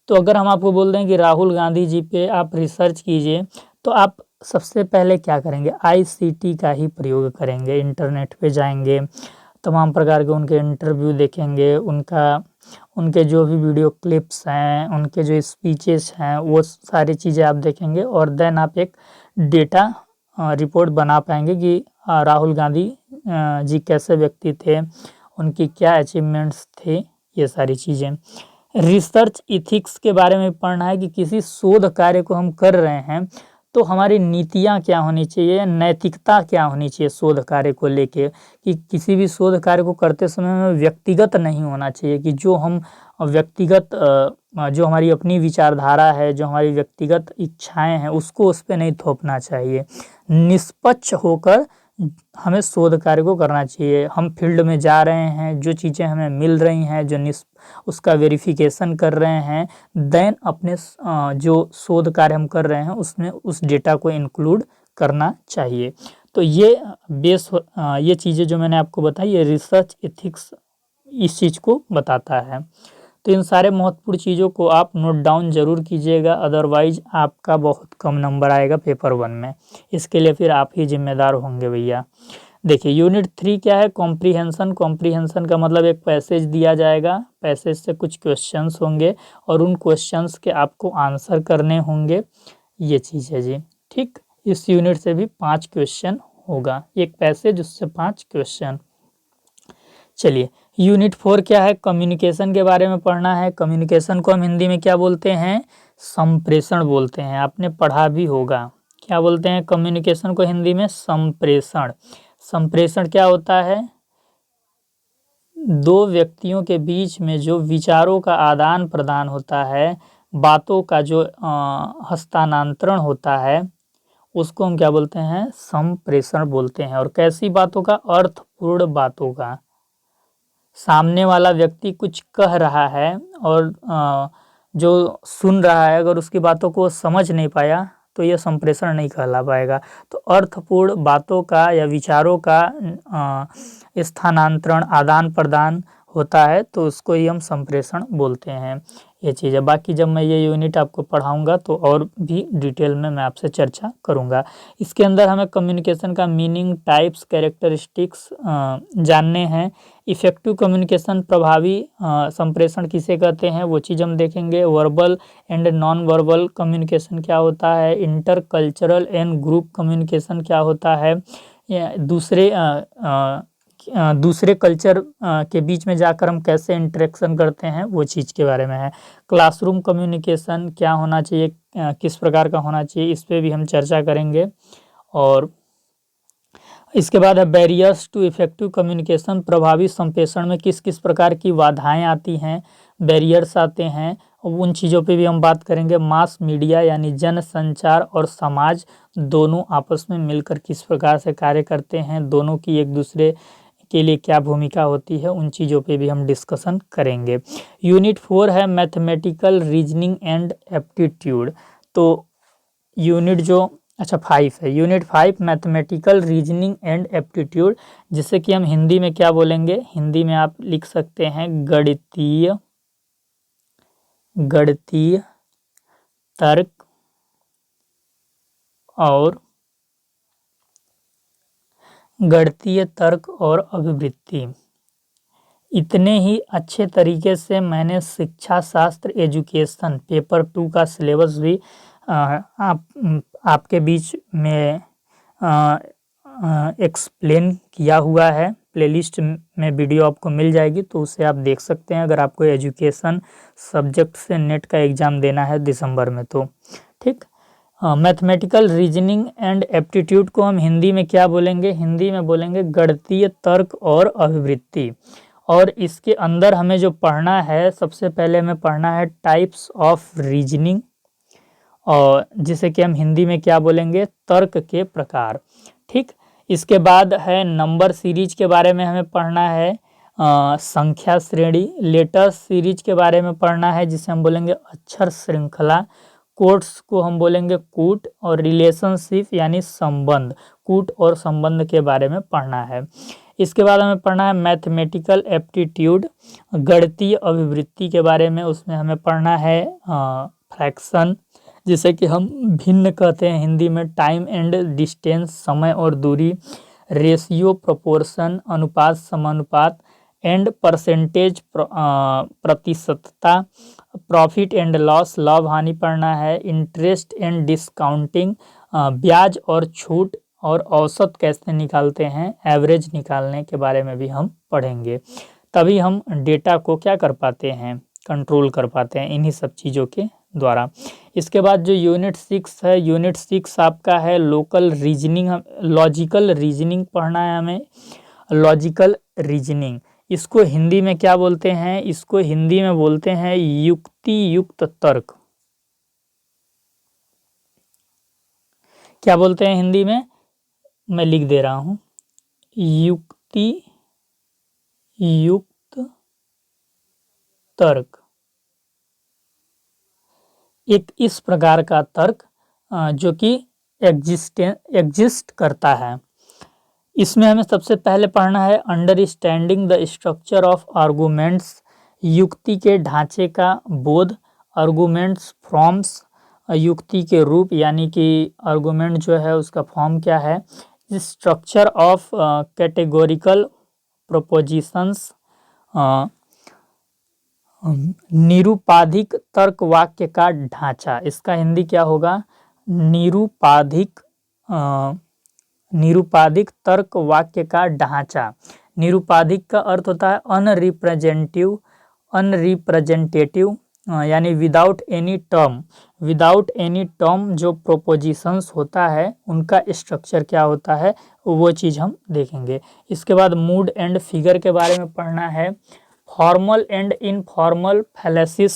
[SPEAKER 1] तो अगर हम आपको बोल दें कि राहुल गांधी जी पे आप रिसर्च कीजिए, तो आप सबसे पहले क्या करेंगे, आईसीटी का ही प्रयोग करेंगे। इंटरनेट पे जाएंगे, तमाम प्रकार के उनके इंटरव्यू देखेंगे, उनके जो भी वीडियो क्लिप्स हैं, उनके जो स्पीचेस हैं, वो सारी चीज़ें आप देखेंगे और देन आप एक डेटा रिपोर्ट बना पाएंगे कि राहुल गांधी जी कैसे व्यक्ति थे, उनकी क्या अचीवमेंट्स थे, ये सारी चीज़ें। रिसर्च इथिक्स के बारे में पढ़ना है कि किसी शोध कार्य को हम कर रहे हैं तो हमारी नीतियाँ क्या होनी चाहिए, नैतिकता क्या होनी चाहिए शोध कार्य को लेके, कि किसी भी शोध कार्य को करते समय हमें व्यक्तिगत नहीं होना चाहिए, कि जो हम व्यक्तिगत जो हमारी अपनी विचारधारा है, जो हमारी व्यक्तिगत इच्छाएं हैं, उसको उस पे नहीं थोपना चाहिए। निष्पक्ष होकर हमें शोध कार्य को करना चाहिए। हम फील्ड में जा रहे हैं, जो चीज़ें हमें मिल रही हैं, जो उसका वेरिफिकेशन कर रहे हैं, देन अपने जो शोध कार्य हम कर रहे हैं उसमें उस डेटा को इंक्लूड करना चाहिए। तो ये ये चीज़ें जो मैंने आपको बताई, ये रिसर्च एथिक्स इस चीज़ को बताता है। तो इन सारे महत्वपूर्ण चीज़ों को आप नोट डाउन ज़रूर कीजिएगा, अदरवाइज आपका बहुत कम नंबर आएगा पेपर 1 में। इसके लिए फिर आप ही जिम्मेदार होंगे भैया। देखिए यूनिट 3 क्या है, कॉम्प्रीहेंशन। कॉम्प्रीहेंशन का मतलब एक पैसेज दिया जाएगा, पैसेज से कुछ क्वेश्चंस होंगे और उन क्वेश्चंस के आपको आंसर करने होंगे, ये चीज़ है जी। ठीक, इस यूनिट से भी 5 क्वेश्चन होगा, एक पैसेज उससे 5 क्वेश्चन। चलिए यूनिट 4 क्या है, कम्युनिकेशन के बारे में पढ़ना है। कम्युनिकेशन को हम हिंदी में क्या बोलते हैं, संप्रेषण बोलते हैं। आपने पढ़ा भी होगा, क्या बोलते हैं कम्युनिकेशन को हिंदी में, संप्रेषण। संप्रेषण क्या होता है, दो व्यक्तियों के बीच में जो विचारों का आदान प्रदान होता है, बातों का जो हस्तांतरण होता है, उसको हम क्या बोलते हैं, संप्रेषण बोलते हैं। और कैसी बातों का, अर्थपूर्ण बातों का। सामने वाला व्यक्ति कुछ कह रहा है और जो सुन रहा है अगर उसकी बातों को समझ नहीं पाया तो यह संप्रेषण नहीं कहला पाएगा। तो अर्थपूर्ण बातों का या विचारों का स्थानांतरण, आदान प्रदान होता है तो उसको ही हम संप्रेषण बोलते हैं। ये चीज़ है। बाकी जब मैं ये यूनिट आपको पढ़ाऊंगा तो और भी डिटेल में मैं आपसे चर्चा करूंगा। इसके अंदर हमें कम्युनिकेशन का मीनिंग, टाइप्स, कैरेक्टरिस्टिक्स जानने हैं। इफ़ेक्टिव कम्युनिकेशन, प्रभावी संप्रेषण किसे कहते हैं, वो चीज़ हम देखेंगे। Verbal and non verbal communication क्या होता है, inter cultural and group communication क्या होता है, दूसरे कल्चर के बीच में जाकर हम कैसे इंटरेक्शन करते हैं, वो चीज़ के बारे में है। क्लासरूम कम्युनिकेशन क्या होना चाहिए, किस प्रकार का होना चाहिए, इस पे भी हम चर्चा करेंगे। और इसके बाद है बैरियर्स टू इफेक्टिव कम्युनिकेशन, प्रभावी संप्रेषण में किस किस प्रकार की बाधाएं आती हैं, बैरियर्स आते हैं, उन चीज़ों पे भी हम बात करेंगे। मास मीडिया यानी जन संचार और समाज दोनों आपस में मिलकर किस प्रकार से कार्य करते हैं, दोनों की एक दूसरे के लिए क्या भूमिका होती है, उन चीज़ों पे भी हम डिस्कशन करेंगे। यूनिट 4 है मैथमेटिकल रीजनिंग एंड एप्टीट्यूड। तो यूनिट जो 5 है, unit 5 mathematical reasoning and aptitude, जिसे कि हम हिंदी में क्या बोलेंगे, हिंदी में आप लिख सकते हैं गणितीय तर्क और गणितीय तर्क और अभिवृत्ति। इतने ही अच्छे तरीके से मैंने शिक्षा शास्त्र एजुकेशन पेपर 2 का सिलेबस भी आपके बीच में एक्सप्लेन किया हुआ है। प्लेलिस्ट में वीडियो आपको मिल जाएगी, तो उसे आप देख सकते हैं अगर आपको एजुकेशन सब्जेक्ट से नेट का एग्ज़ाम देना है दिसंबर में तो। ठीक, मैथमेटिकल रीजनिंग एंड एप्टीट्यूड को हम हिंदी में क्या बोलेंगे? हिंदी में बोलेंगे गणितीय तर्क और अभिवृत्ति। और इसके अंदर हमें जो पढ़ना है, सबसे पहले हमें पढ़ना है टाइप्स ऑफ रीजनिंग, और जिसे कि हम हिंदी में क्या बोलेंगे? तर्क के प्रकार। ठीक, इसके बाद है नंबर सीरीज के बारे में हमें पढ़ना है, संख्या श्रेणी, लेटर सीरीज के बारे में पढ़ना है जिसे हम बोलेंगे अक्षर श्रृंखला, कोट्स को हम बोलेंगे कूट, और रिलेशनशिप यानी संबंध, कूट और संबंध के बारे में पढ़ना है। इसके बाद हमें पढ़ना है मैथमेटिकल एप्टीट्यूड, गणितीय अभिवृत्ति के बारे में। उसमें हमें पढ़ना है फ्रैक्शन, जिसे कि हम भिन्न कहते हैं हिंदी में, टाइम एंड डिस्टेंस, समय और दूरी, रेशियो, प्रोपोर्शन, अनुपात समानुपात, एंड परसेंटेज, प्रतिशतता, प्रॉफिट एंड लॉस, लाभ हानि पढ़ना है, इंटरेस्ट एंड डिस्काउंटिंग, ब्याज और छूट, और औसत कैसे निकालते हैं, एवरेज निकालने के बारे में भी हम पढ़ेंगे। तभी हम डेटा को क्या कर पाते हैं? कंट्रोल कर पाते हैं इन्हीं सब चीज़ों के द्वारा। इसके बाद जो यूनिट 6 है, यूनिट 6 आपका है लोकल रीजनिंग, लॉजिकल रीजनिंग पढ़ना है हमें। लॉजिकल रीजनिंग, इसको हिंदी में क्या बोलते हैं? इसको हिंदी में बोलते हैं युक्ति युक्त तर्क। क्या बोलते हैं हिंदी में? मैं लिख दे रहा हूं, युक्ति युक्त तर्क। एक इस प्रकार का तर्क जो कि एग्जिस्ट करता है। इसमें हमें सबसे पहले पढ़ना है understanding the structure of arguments, युक्ति के ढांचे का बोध, आर्गूमेंट्स फॉर्म्स, युक्ति के रूप, यानी कि आर्गूमेंट जो है उसका फॉर्म क्या है, स्ट्रक्चर ऑफ कैटेगोरिकल प्रोपोजिशंस, निरूपाधिक तर्क वाक्य का ढांचा। इसका हिंदी क्या होगा? निरूपाधिक तर्क वाक्य का ढांचा। निरूपाधिक का अर्थ होता है अनरिप्रेजेंटेटिव, यानी without any term. Without any term जो प्रोपोजिशंस होता है उनका स्ट्रक्चर क्या होता है, वो चीज़ हम देखेंगे। इसके बाद मूड एंड फिगर के बारे में पढ़ना है। फॉर्मल एंड इनफॉर्मल फैलेसिस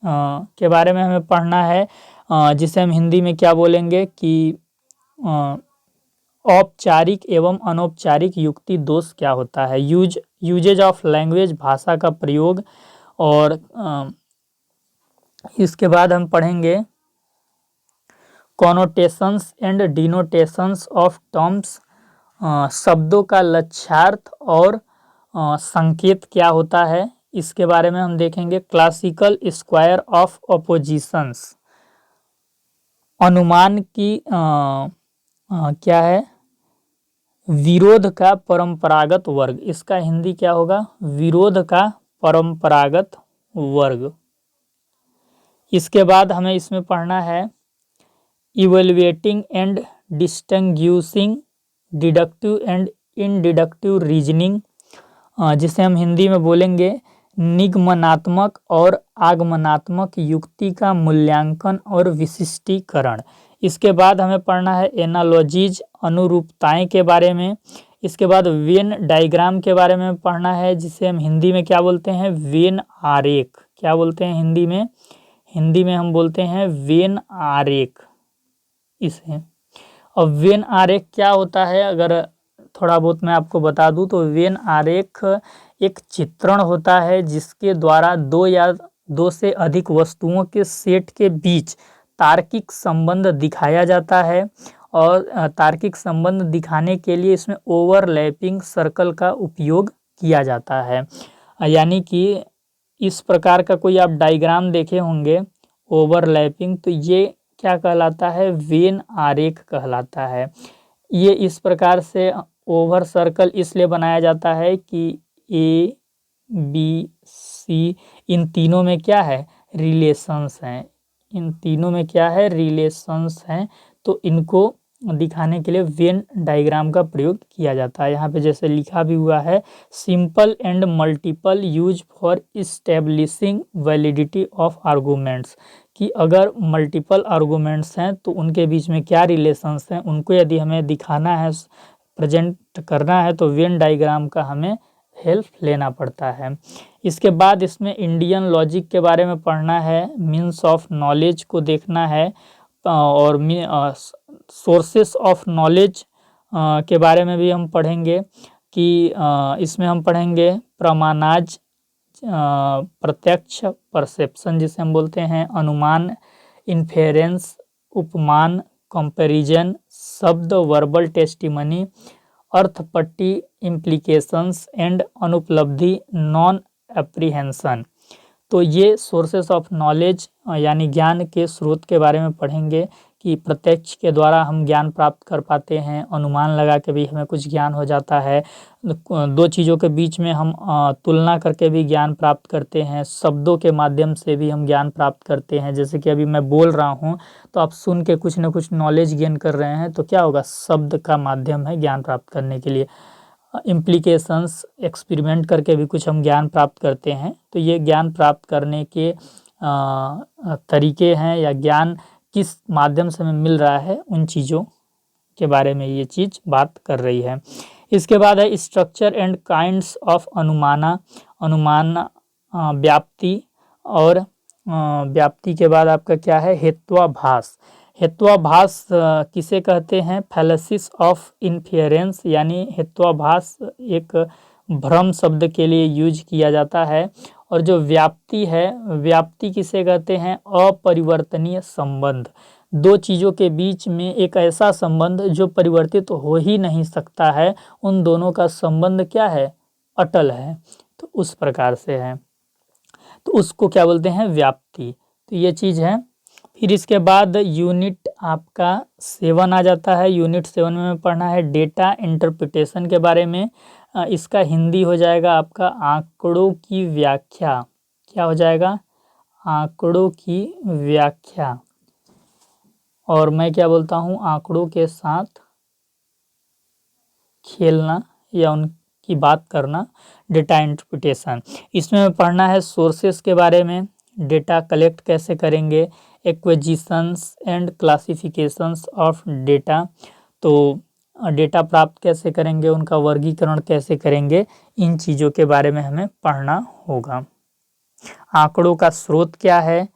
[SPEAKER 1] के बारे में हमें पढ़ना है, जिसे हम हिंदी में क्या बोलेंगे कि औपचारिक एवं अनौपचारिक युक्ति दोष क्या होता है, यूजेज ऑफ लैंग्वेज, भाषा का प्रयोग। और इसके बाद हम पढ़ेंगे कॉनोटेशंस एंड डिनोटेशंस ऑफ टर्म्स, शब्दों का लक्ष्यार्थ और संकेत क्या होता है, इसके बारे में हम देखेंगे। क्लासिकल स्क्वायर ऑफ अपोजिशंस, अनुमान की क्या है, विरोध का परंपरागत वर्ग। इसका हिंदी क्या होगा? विरोध का परंपरागत वर्ग। इसके बाद हमें इसमें पढ़ना है evaluating and distinguishing deductive and inductive reasoning, जिसे हम हिंदी में बोलेंगे निगमनात्मक और आगमनात्मक युक्ति का मूल्यांकन और विशिष्टीकरण। इसके बाद हमें पढ़ना है एनालॉजीज, अनुरूपताएं के बारे में। इसके बाद वेन डायग्राम के बारे में पढ़ना है, जिसे हम हिंदी में क्या बोलते हैं? वेन आरेख। क्या बोलते हैं हिंदी में? हिंदी में हम बोलते हैं वेन आरेख इसे। और वेन आरेख क्या होता है, अगर थोड़ा बहुत मैं आपको बता दूं तो वेन आरेख एक चित्रण होता है जिसके द्वारा दो या दो से अधिक वस्तुओं के सेट के बीच तार्किक संबंध दिखाया जाता है। और तार्किक संबंध दिखाने के लिए इसमें ओवरलैपिंग सर्कल का उपयोग किया जाता है। यानी कि इस प्रकार का कोई आप डायग्राम देखे होंगे ओवरलैपिंग, तो ये क्या कहलाता है? वेन आरेख कहलाता है। ये इस प्रकार से ओवर सर्कल इसलिए बनाया जाता है कि ए बी, सी, इन तीनों में क्या है, रिलेशंस हैं। इन तीनों में क्या है, रिलेशंस हैं। तो इनको दिखाने के लिए वेन डायग्राम का प्रयोग किया जाता है। यहाँ पे जैसे लिखा भी हुआ है, simple and multiple use for establishing validity of arguments, कि अगर मल्टीपल आर्गूमेंट्स हैं तो उनके बीच में क्या रिलेशंस हैं, उनको यदि हमें दिखाना है, प्रेजेंट करना है, तो वेन डायग्राम का हमें हेल्प लेना पड़ता है। इसके बाद इसमें इंडियन लॉजिक के बारे में पढ़ना है, मीन्स ऑफ नॉलेज को देखना है, और सोर्सेस ऑफ नॉलेज के बारे में भी हम पढ़ेंगे कि इसमें हम पढ़ेंगे प्रमाणाज, प्रत्यक्ष परसेप्शन जिसे हम बोलते हैं, अनुमान, इन्फेरेंस, उपमान, कंपैरिजन, शब्द, वर्बल टेस्टिमनी, अर्थपट्टी, इम्प्लीकेशंस एंड अनुपलब्धि, नॉन एप्रीहेंशन। तो ये सोर्सेस ऑफ नॉलेज यानी ज्ञान के स्रोत के बारे में पढ़ेंगे कि प्रत्यक्ष के द्वारा हम ज्ञान प्राप्त कर पाते हैं, अनुमान लगा के भी हमें कुछ ज्ञान हो जाता है, दो चीज़ों के बीच में हम तुलना करके भी ज्ञान प्राप्त करते हैं, शब्दों के माध्यम से भी हम ज्ञान प्राप्त करते हैं। जैसे कि अभी मैं बोल रहा हूँ तो आप सुन के कुछ न कुछ नॉलेज गेन कर रहे हैं, तो क्या होगा, शब्द का माध्यम है ज्ञान प्राप्त करने के लिए। इम्प्लीकेशंस, एक्सपेरिमेंट करके भी कुछ हम ज्ञान प्राप्त करते हैं। तो ये ज्ञान प्राप्त करने के तरीके हैं, या ज्ञान किस माध्यम से हमें मिल रहा है, उन चीज़ों के बारे में ये चीज़ बात कर रही है। इसके बाद है स्ट्रक्चर एंड काइंड्स ऑफ अनुमान, व्याप्ति, और व्याप्ति के बाद आपका क्या है, हेत्वाभास। हेत्वाभास किसे कहते हैं, फैलेसिस ऑफ इन्फेरेंस, यानी हेत्वाभास एक भ्रम शब्द के लिए यूज किया जाता है। और जो व्याप्ति है, व्याप्ति किसे कहते हैं, अपरिवर्तनीय संबंध, दो चीज़ों के बीच में एक ऐसा संबंध जो परिवर्तित हो ही नहीं सकता है, उन दोनों का संबंध क्या है, अटल है, तो उस प्रकार से है, तो उसको क्या बोलते हैं, व्याप्ति। तो ये चीज़ है। फिर इसके बाद यूनिट आपका 7 आ जाता है। यूनिट 7 में पढ़ना है डेटा इंटरप्रिटेशन के बारे में। इसका हिंदी हो जाएगा आपका आंकड़ों की व्याख्या। क्या हो जाएगा, आंकड़ों की व्याख्या। और मैं क्या बोलता हूँ, आंकड़ों के साथ खेलना या उनकी बात करना, डेटा इंटरप्रिटेशन। इसमें पढ़ना है सोर्सेस के बारे में, डेटा कलेक्ट कैसे करेंगे, acquisitions and classifications of data, तो डेटा प्राप्त कैसे करेंगे, उनका वर्गीकरण कैसे करेंगे, इन चीज़ों के बारे में हमें पढ़ना होगा। आंकड़ों का स्रोत क्या है,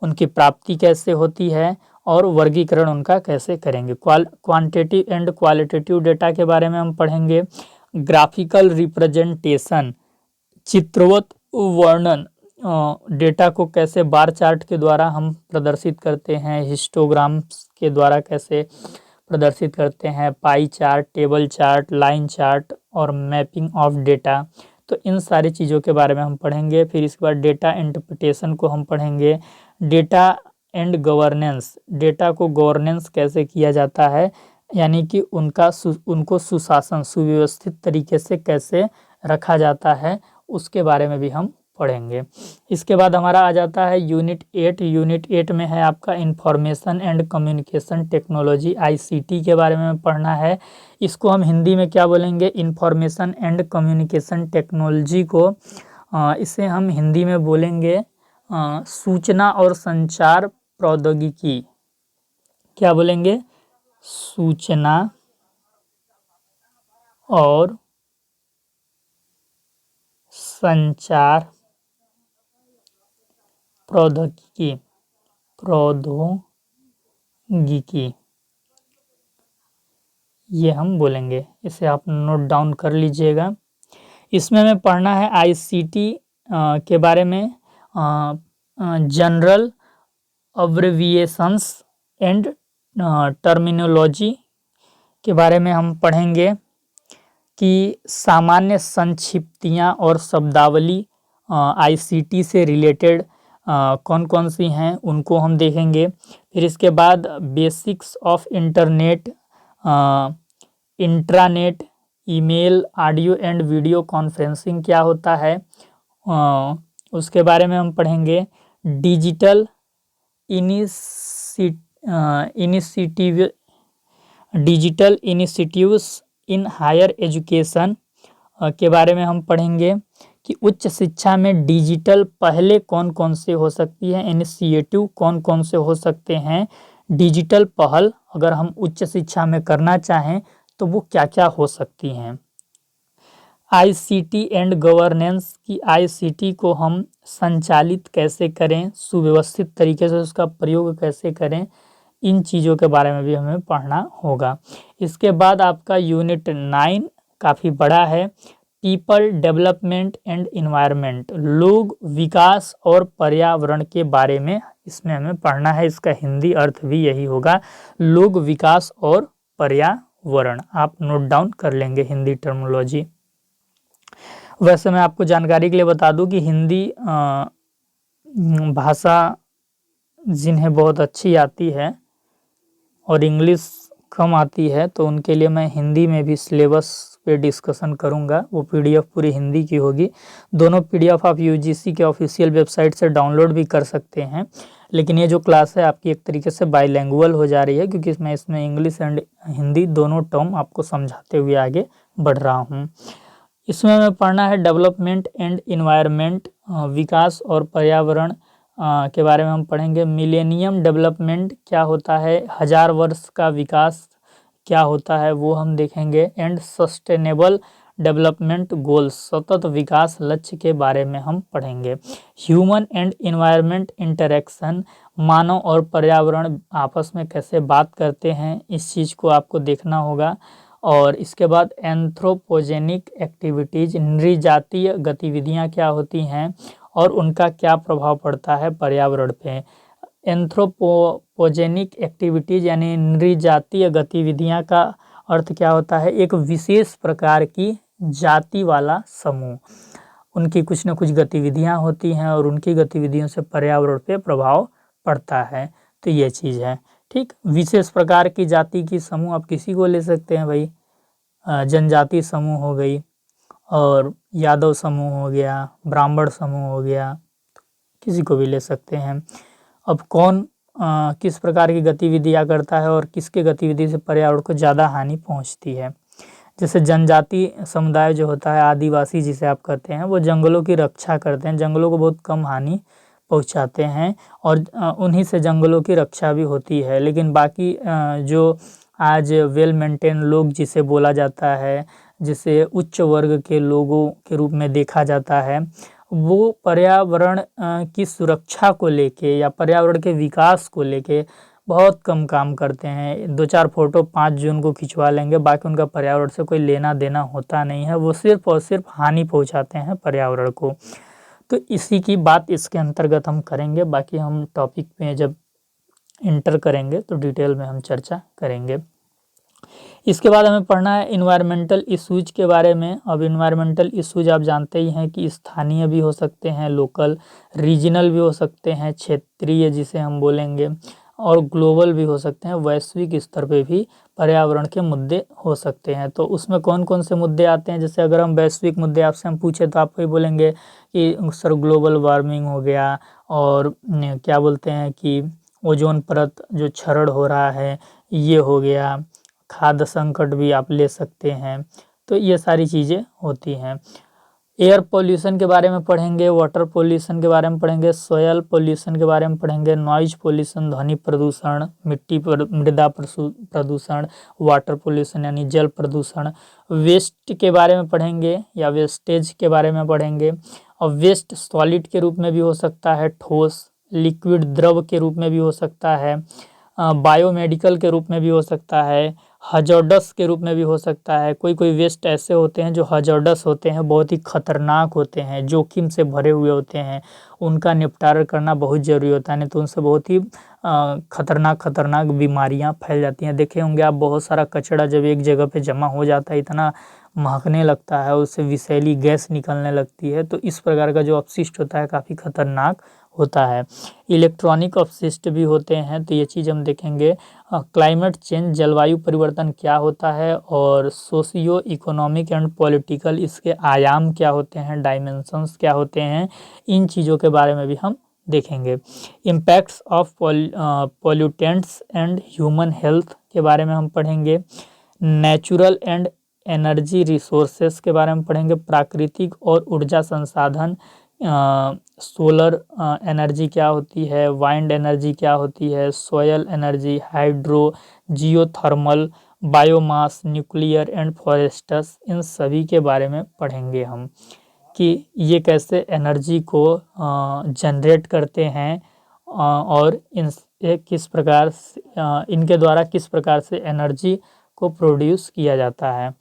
[SPEAKER 1] उनकी प्राप्ति कैसे होती है, और वर्गीकरण उनका कैसे करेंगे। क्वांटिटेटिव एंड क्वालिटेटिव डेटा के बारे में हम पढ़ेंगे। ग्राफिकल रिप्रेजेंटेशन, चित्रवत वर्णन, डेटा को कैसे बार चार्ट के द्वारा हम प्रदर्शित करते हैं, हिस्टोग्राम्स के द्वारा कैसे प्रदर्शित करते हैं, pie chart, table chart, line chart, और मैपिंग ऑफ डेटा। तो इन सारी चीज़ों के बारे में हम पढ़ेंगे। फिर इसके बाद डेटा इंटरप्रिटेशन को हम पढ़ेंगे। डेटा एंड गवर्नेंस, डेटा को गवर्नेंस कैसे किया जाता है, यानी कि उनको सुशासन, सुव्यवस्थित तरीके से कैसे रखा जाता है, उसके बारे में भी हम पढ़ेंगे। इसके बाद हमारा आ जाता है यूनिट 8। यूनिट 8 में है आपका information and communication technology, ICT के बारे में पढ़ना है। इसको हम हिंदी में क्या बोलेंगे, इंफॉर्मेशन एंड कम्युनिकेशन टेक्नोलॉजी को इसे हम हिंदी में बोलेंगे सूचना और संचार प्रौद्योगिकी। क्या बोलेंगे, सूचना और संचार प्रौद्योगिकी, ये हम बोलेंगे। इसे आप नोट डाउन कर लीजिएगा। इसमें हमें पढ़ना है ICT के बारे में, जनरल अब्रिविएशंस एंड टर्मिनोलॉजी के बारे में हम पढ़ेंगे कि सामान्य संक्षिप्तियाँ और शब्दावली ICT से रिलेटेड कौन कौन सी हैं, उनको हम देखेंगे। फिर इसके बाद basics of internet, intranet, email, audio and video conferencing क्या होता है, उसके बारे में हम पढ़ेंगे digital initiative digital initiatives in higher education के बारे में हम पढ़ेंगे कि उच्च शिक्षा में डिजिटल पहले कौन कौन से हो सकती है, इनिशिएटिव कौन कौन से हो सकते हैं, डिजिटल पहल अगर हम उच्च शिक्षा में करना चाहें तो वो क्या क्या हो सकती हैं। आईसीटी एंड गवर्नेंस की आईसीटी को हम संचालित कैसे करें, सुव्यवस्थित तरीके से उसका प्रयोग कैसे करें, इन चीज़ों के बारे में भी हमें पढ़ना होगा। इसके बाद आपका यूनिट 9 काफ़ी बड़ा है, पीपल डेवलपमेंट एंड इन्वायरमेंट, लोग विकास और पर्यावरण के बारे में इसमें हमें पढ़ना है। इसका हिंदी अर्थ भी यही होगा, लोग विकास और पर्यावरण। आप नोट डाउन कर लेंगे हिंदी टर्मिनोलॉजी। वैसे मैं आपको जानकारी के लिए बता दूं कि हिंदी भाषा जिन्हें बहुत अच्छी आती है और इंग्लिश कम आती है तो उनके लिए मैं हिंदी में भी सिलेबस पे डिस्कशन करूंगा। वो पीडीएफ पूरी हिंदी की होगी। दोनों पीडीएफ आप यूजीसी के ऑफिशियल वेबसाइट से डाउनलोड भी कर सकते हैं, लेकिन ये जो क्लास है आपकी एक तरीके से बाईलैंग्वेज हो जा रही है क्योंकि मैं इसमें इंग्लिश एंड हिंदी दोनों टर्म आपको समझाते हुए आगे बढ़ रहा हूँ। इसमें हमें पढ़ना है डेवलपमेंट एंड इन्वायरमेंट, विकास और पर्यावरण के बारे में हम पढ़ेंगे। मिलेनियम डेवलपमेंट क्या होता है, 1000 वर्ष का विकास क्या होता है वो हम देखेंगे। एंड सस्टेनेबल डेवलपमेंट गोल्स, सतत विकास लक्ष्य के बारे में हम पढ़ेंगे। ह्यूमन एंड इन्वायरमेंट इंटरेक्शन, मानव और पर्यावरण आपस में कैसे बात करते हैं, इस चीज़ को आपको देखना होगा। और इसके बाद एंथ्रोपोजेनिक एक्टिविटीज, नृजातीय गतिविधियां क्या होती हैं और उनका क्या प्रभाव पड़ता है पर्यावरण पे। एंथ्रोपोजेनिक एक्टिविटीज यानी नृजातीय गतिविधियां का अर्थ क्या होता है, एक विशेष प्रकार की जाति वाला समूह, उनकी कुछ न कुछ गतिविधियां होती हैं और उनकी गतिविधियों से पर्यावरण पे प्रभाव पड़ता है। तो ये चीज़ है, ठीक। विशेष प्रकार की जाति की समूह आप किसी को ले सकते हैं भाई, जनजाति समूह हो गई और यादव समूह हो गया, ब्राह्मण समूह हो गया, किसी को भी ले सकते हैं। अब कौन किस प्रकार की गतिविधियां करता है और किसके गतिविधि से पर्यावरण को ज़्यादा हानि पहुंचती है। जैसे जनजाति समुदाय जो होता है, आदिवासी जिसे आप कहते हैं, वो जंगलों की रक्षा करते हैं, जंगलों को बहुत कम हानि पहुंचाते हैं और उन्हीं से जंगलों की रक्षा भी होती है। लेकिन बाकी जो आज वेल मेंटेन लोग जिसे बोला जाता है, जिसे उच्च वर्ग के लोगों के रूप में देखा जाता है, वो पर्यावरण की सुरक्षा को लेके या पर्यावरण के विकास को लेके बहुत कम काम करते हैं। 2-4 फोटो 5 जून को खिंचवा लेंगे, बाकी उनका पर्यावरण से कोई लेना देना होता नहीं है, वो सिर्फ और सिर्फ हानि पहुंचाते हैं पर्यावरण को। तो इसी की बात इसके अंतर्गत हम करेंगे, बाकी हम टॉपिक पे जब इंटर करेंगे तो डिटेल में हम चर्चा करेंगे। इसके बाद हमें पढ़ना है इन्वायरमेंटल इश्यूज के बारे में। अब इन्वायरमेंटल इश्यूज आप जानते ही हैं कि स्थानीय भी हो सकते हैं, लोकल रीजनल भी हो सकते हैं, क्षेत्रीय जिसे हम बोलेंगे, और ग्लोबल भी हो सकते हैं, वैश्विक स्तर पे भी पर्यावरण के मुद्दे हो सकते हैं। तो उसमें कौन कौन से मुद्दे आते हैं, जैसे अगर हम वैश्विक मुद्दे आपसे हम पूछे तो आप वही बोलेंगे कि सर ग्लोबल वार्मिंग हो गया, और क्या बोलते हैं कि ओजोन परत जो क्षरण हो रहा है ये हो गया, खाद्य संकट भी आप ले सकते हैं। तो ये सारी चीज़ें होती हैं। एयर पोल्यूशन के बारे में पढ़ेंगे, वाटर पोल्यूशन के बारे में पढ़ेंगे, सॉयल पोल्यूशन के बारे में पढ़ेंगे, नॉइज पोल्यूशन ध्वनि प्रदूषण, मिट्टी पर मृदा प्रदूषण, वाटर पोल्यूशन यानी जल प्रदूषण, वेस्ट के बारे में पढ़ेंगे या वेस्टेज के बारे में पढ़ेंगे। और वेस्ट सॉलिड के रूप में भी हो सकता है, ठोस लिक्विड द्रव के रूप में भी हो सकता है, बायोमेडिकल के रूप में भी हो सकता है, हजार्डस के रूप में भी हो सकता है। कोई कोई वेस्ट ऐसे होते हैं जो हजार्डस होते हैं, बहुत ही खतरनाक होते हैं, जोखिम से भरे हुए होते हैं, उनका निपटारा करना बहुत ज़रूरी होता है, नहीं तो उनसे बहुत ही खतरनाक बीमारियां फैल जाती हैं। देखे होंगे आप बहुत सारा कचरा जब एक जगह पे जमा हो जाता है, इतना महकने लगता है, उससे विषैली गैस निकलने लगती है। तो इस प्रकार का जो अपशिष्ट होता है काफ़ी खतरनाक होता है। इलेक्ट्रॉनिक अपशिष्ट भी होते हैं, तो ये चीज़ हम देखेंगे। क्लाइमेट चेंज, जलवायु परिवर्तन क्या होता है, और सोशियो इकोनॉमिक एंड पॉलिटिकल, इसके आयाम क्या होते हैं, डायमेंशंस क्या होते हैं, इन चीज़ों के बारे में भी हम देखेंगे। Impacts of pollutants and human health के बारे में हम पढ़ेंगे। नेचुरल एंड एनर्जी रिसोर्सेस के बारे में पढ़ेंगे। प्राकृतिक और ऊर्जा संसाधन, सोलर एनर्जी क्या होती है, वाइंड एनर्जी क्या होती है, solar energy, hydro, geothermal, biomass, nuclear and forests, इन सभी के बारे में पढ़ेंगे हम कि ये कैसे एनर्जी को जनरेट करते हैं, और इनसे किस प्रकार से इनके द्वारा किस प्रकार से एनर्जी को प्रोड्यूस किया जाता है,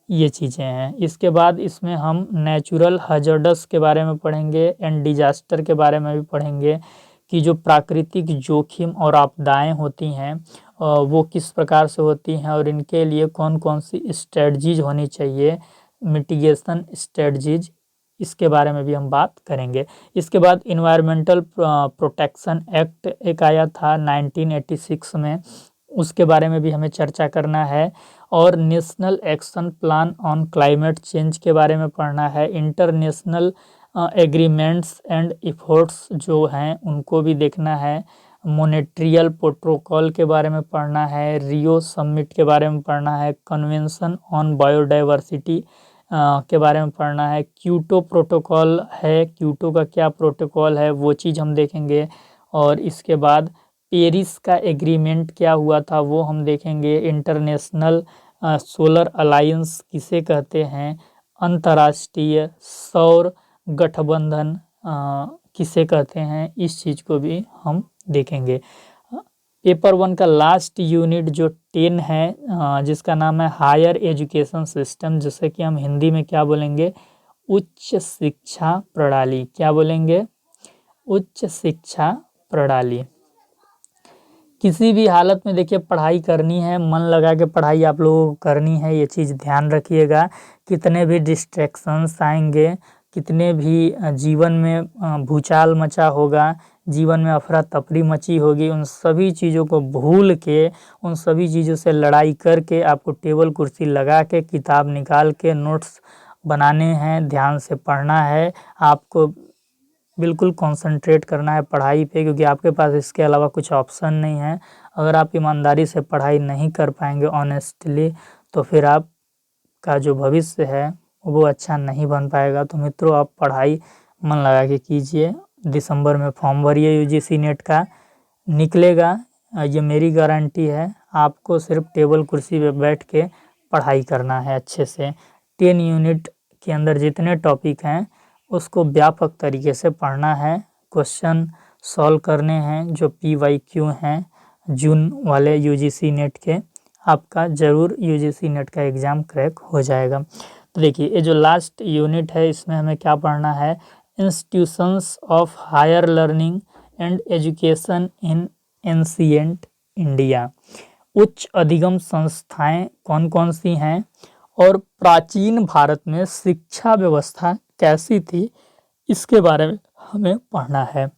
[SPEAKER 1] ये चीज़ें हैं। इसके बाद इसमें हम नेचुरल हजार्ड्स के बारे में पढ़ेंगे एंड डिजास्टर के बारे में भी पढ़ेंगे कि जो प्राकृतिक जोखिम और आपदाएं होती हैं वो किस प्रकार से होती हैं, और इनके लिए कौन कौन सी स्ट्रेटजीज होनी चाहिए, मिटिगेशन स्ट्रेटजीज, इसके बारे में भी हम बात करेंगे। इसके बाद इन्वायरमेंटल प्रोटेक्शन एक्ट एक आया था 1986 में, उसके बारे में भी हमें चर्चा करना है। और national action plan on climate change के बारे में पढ़ना है। इंटरनेशनल एग्रीमेंट्स एंड इफोर्ट्स जो हैं उनको भी देखना है। मॉन्ट्रियल प्रोटोकॉल के बारे में पढ़ना है। रियो समिट के बारे में पढ़ना है। कन्वेंशन ऑन बायोडाइवर्सिटी के बारे में पढ़ना है। क्योटो प्रोटोकॉल है, क्योटो का क्या प्रोटोकॉल है वो चीज़ हम देखेंगे। और इसके बाद पेरिस का एग्रीमेंट क्या हुआ था वो हम देखेंगे। इंटरनेशनल सोलर अलायंस किसे कहते हैं, अंतर्राष्ट्रीय सौर गठबंधन किसे कहते हैं, इस चीज़ को भी हम देखेंगे। पेपर 1 का लास्ट यूनिट जो 10 है जिसका नाम है हायर एजुकेशन सिस्टम, जैसे कि हम हिंदी में क्या बोलेंगे, उच्च शिक्षा प्रणाली। क्या बोलेंगे, उच्च शिक्षा प्रणाली। किसी भी हालत में देखिए पढ़ाई करनी है, मन लगा के पढ़ाई आप लोगों को करनी है, ये चीज़ ध्यान रखिएगा। कितने भी डिस्ट्रैक्शंस आएंगे, कितने भी जीवन में भूचाल मचा होगा, जीवन में अफरा तफरी मची होगी, उन सभी चीज़ों को भूल के, उन सभी चीज़ों से लड़ाई करके आपको टेबल कुर्सी लगा के किताब निकाल के नोट्स बनाने हैं, ध्यान से पढ़ना है। आपको बिल्कुल कंसंट्रेट करना है पढ़ाई पे, क्योंकि आपके पास इसके अलावा कुछ ऑप्शन नहीं है। अगर आप ईमानदारी से पढ़ाई नहीं कर पाएंगे ऑनेस्टली, तो फिर आपका जो भविष्य है वो अच्छा नहीं बन पाएगा। तो मित्रों, आप पढ़ाई मन लगा के कीजिए। दिसंबर में फॉर्म भरिए यूजीसी नेट का, निकलेगा, ये मेरी गारंटी है। आपको सिर्फ टेबल कुर्सी पे बैठ के पढ़ाई करना है अच्छे से। 10 यूनिट के अंदर जितने टॉपिक हैं उसको व्यापक तरीके से पढ़ना है। क्वेश्चन सॉल्व करने हैं जो PYQ हैं जून वाले यूजीसी नेट के, आपका ज़रूर यूजीसी नेट का एग्ज़ाम क्रैक हो जाएगा। तो देखिए, ये जो लास्ट यूनिट है इसमें हमें क्या पढ़ना है, institutions of higher learning and education in ancient India. उच्च अधिगम संस्थाएं कौन कौन सी हैं, और प्राचीन भारत में शिक्षा व्यवस्था कैसी थी, इसके बारे में हमें पढ़ना है।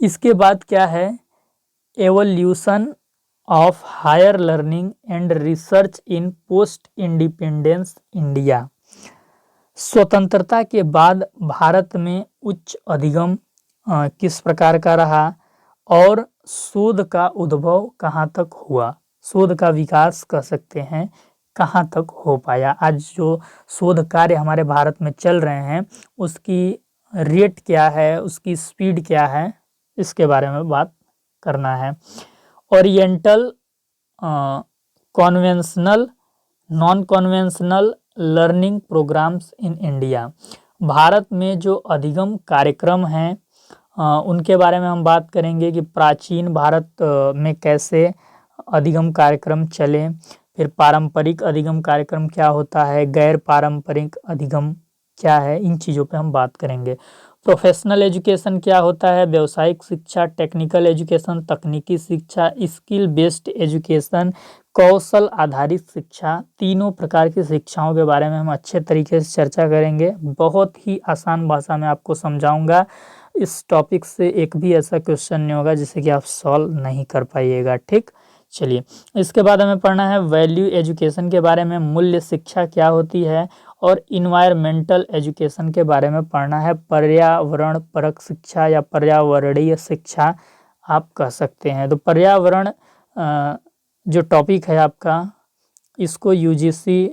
[SPEAKER 1] इसके बाद क्या है, evolution of higher learning and research in post independence India. स्वतंत्रता के बाद भारत में उच्च अधिगम किस प्रकार का रहा, और शोध का उद्भव कहाँ तक हुआ, शोध का विकास कह सकते हैं कहाँ तक हो पाया। आज जो शोध कार्य हमारे भारत में चल रहे हैं उसकी रेट क्या है, उसकी स्पीड क्या है, इसके बारे में बात करना है। Oriental, conventional, non conventional learning programmes in India. Bharat में जो अधिगम कार्यक्रम हैं उनके बारे में हम बात करेंगे कि प्राचीन भारत में कैसे अधिगम कार्यक्रम चले। फिर पारंपरिक अधिगम कार्यक्रम क्या होता है, गैर पारंपरिक अधिगम क्या है, इन चीज़ों पे हम बात करेंगे। प्रोफेशनल एजुकेशन क्या होता है, व्यावसायिक शिक्षा, टेक्निकल एजुकेशन, तकनीकी शिक्षा, स्किल बेस्ड एजुकेशन, कौशल आधारित शिक्षा, तीनों प्रकार की शिक्षाओं के बारे में हम अच्छे तरीके से चर्चा करेंगे। बहुत ही आसान भाषा में आपको समझाऊंगा। इस टॉपिक से एक भी ऐसा क्वेश्चन नहीं होगा जिसे कि आप सॉल्व नहीं कर पाइएगा। ठीक, चलिए इसके बाद हमें पढ़ना है वैल्यू एजुकेशन के बारे में, मूल्य शिक्षा क्या होती है, और इन्वायरमेंटल एजुकेशन के बारे में पढ़ना है, पर्यावरण परक शिक्षा या पर्यावरणीय शिक्षा आप कह सकते हैं। तो पर्यावरण जो टॉपिक है आपका, इसको यूजीसी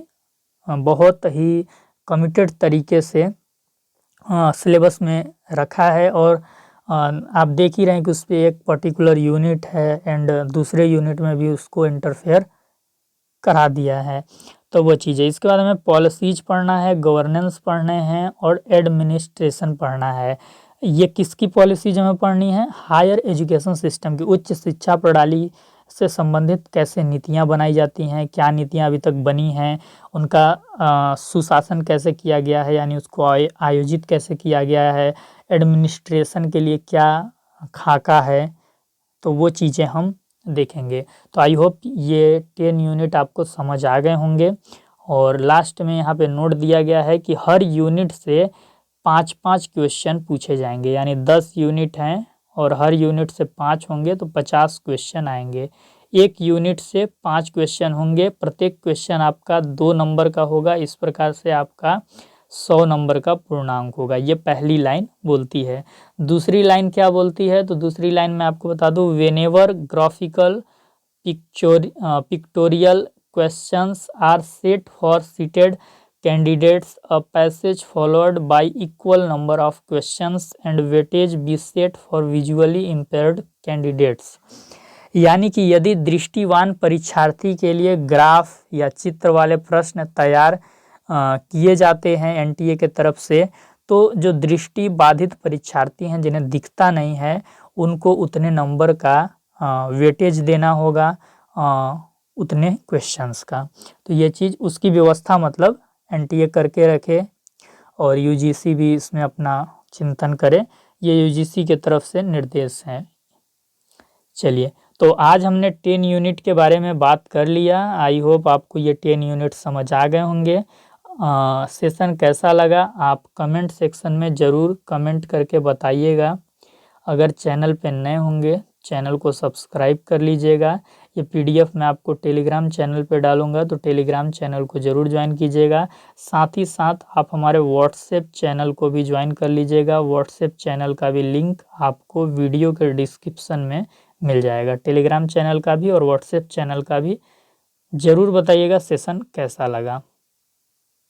[SPEAKER 1] बहुत ही कमिटेड तरीके से सिलेबस में रखा है, और आप देख ही रहे हैं कि उस पर एक पर्टिकुलर यूनिट है एंड दूसरे यूनिट में भी उसको इंटरफेयर करा दिया है। तो वो चीज़ है। इसके बाद हमें पॉलिसीज पढ़ना है, गवर्नेंस पढ़ने हैं, और एडमिनिस्ट्रेशन पढ़ना है। ये किसकी पॉलिसीज हमें पढ़नी है, हायर एजुकेशन सिस्टम की, उच्च शिक्षा प्रणाली से संबंधित कैसे नीतियां बनाई जाती हैं, क्या नीतियां अभी तक बनी हैं, उनका सुशासन कैसे किया गया है, यानी उसको आयोजित कैसे किया गया है, एडमिनिस्ट्रेशन के लिए क्या खाका है, तो वो चीज़ें हम देखेंगे। तो आई होप ये 10 यूनिट आपको समझ आ गए होंगे। और लास्ट में यहाँ पे नोट दिया गया है कि हर यूनिट से 5-5 क्वेश्चन पूछे जाएंगे, यानी 10 यूनिट हैं और हर यूनिट से 5 होंगे तो 50 क्वेश्चन आएंगे। एक यूनिट से 5 क्वेश्चन होंगे, प्रत्येक क्वेश्चन आपका 2 नंबर का होगा। इस प्रकार से आपका 100 नंबर का पूर्णांक होगा। ये पहली लाइन बोलती है। दूसरी लाइन क्या बोलती है, तो दूसरी लाइन में आपको बता दूं, whenever graphical pictorial questions are set for sighted candidates, a passage followed by equal number of questions and weightage be set for visually impaired candidates. यानी कि यदि दृष्टिवान परीक्षार्थी के लिए ग्राफ या चित्र वाले प्रश्न तैयार किए जाते हैं एनटीए के तरफ से, तो जो दृष्टि बाधित परीक्षार्थी हैं जिन्हें दिखता नहीं है, उनको उतने नंबर का वेटेज देना होगा, उतने क्वेश्चंस का। तो ये चीज़ उसकी व्यवस्था मतलब एनटीए करके रखे, और यूजीसी भी इसमें अपना चिंतन करे। ये यूजीसी के तरफ से निर्देश हैं। चलिए, तो आज हमने 10 यूनिट के बारे में बात कर लिया। आई होप आपको ये 10 यूनिट समझ आ गए होंगे। सेशन कैसा लगा आप कमेंट सेक्शन में ज़रूर कमेंट करके बताइएगा। अगर चैनल पे नए होंगे चैनल को सब्सक्राइब कर लीजिएगा। ये पीडीएफ मैं आपको टेलीग्राम चैनल पे डालूंगा, तो टेलीग्राम चैनल को ज़रूर ज्वाइन कीजिएगा। साथ ही साथ आप हमारे व्हाट्सएप चैनल को भी ज्वाइन कर लीजिएगा। व्हाट्सएप चैनल का भी लिंक आपको वीडियो के डिस्क्रिप्शन में मिल जाएगा। टेलीग्राम चैनल का भी और व्हाट्सएप चैनल का भी ज़रूर बताइएगा सेशन कैसा लगा।